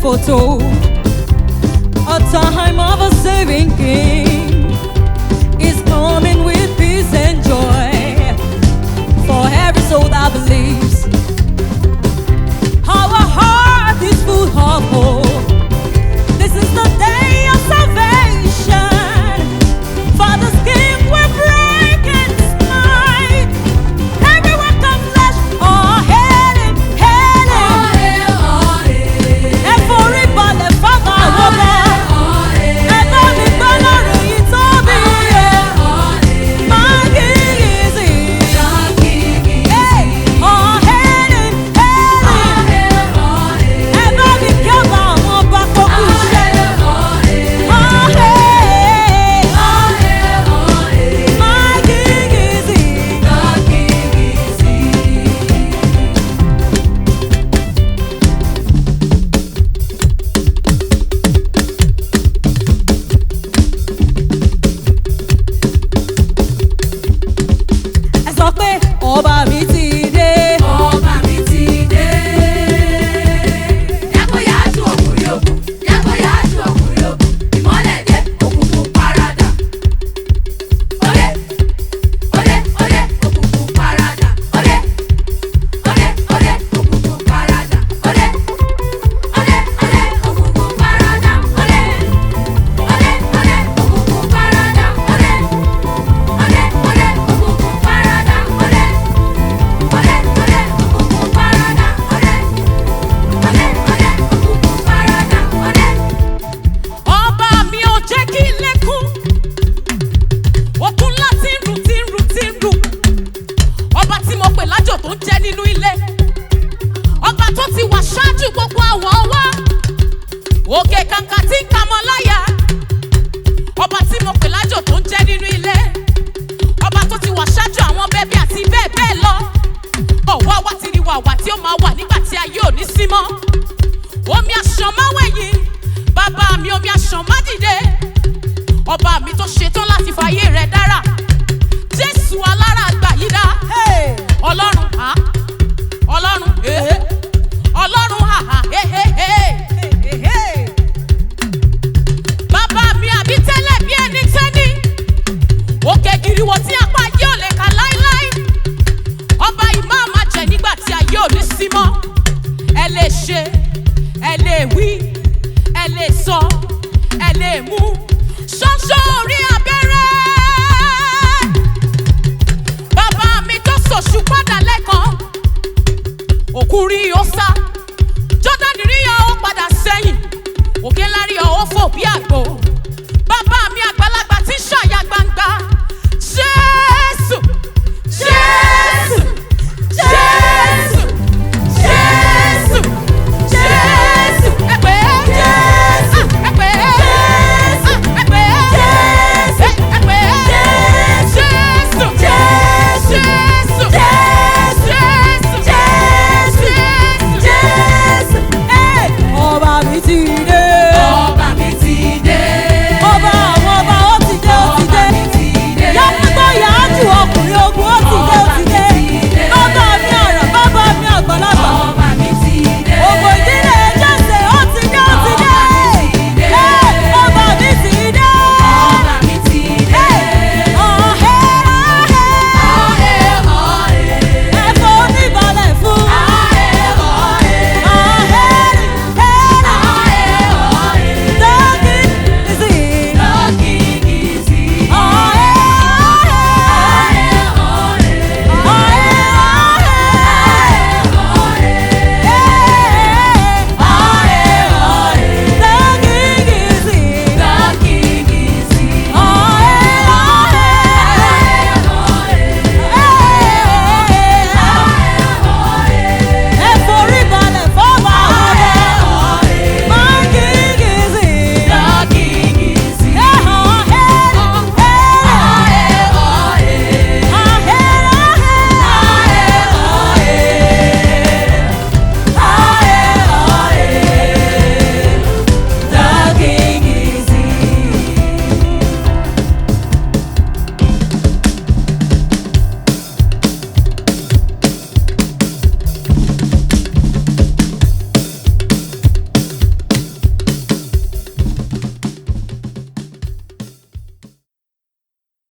foretold a time of a saving King is coming with peace and joy for every soul that believes. Our heart is full of hope. This is the day of salvation. Father's King will break and smite every work of flesh. Oh, hail him, hail him. And for it, but the Father will be. And don't be bothered, it's all be. My King is here. Hey, oh, mú ṣọ́ṣọ́ orí abẹ́rẹ́. Bàbá mi tó sòṣù padà lẹ́kan, òkú rí ó sá, Jọ́dánì rí ó padà sẹ́yìn, òkè ńlá rí ó fò bí àgbà.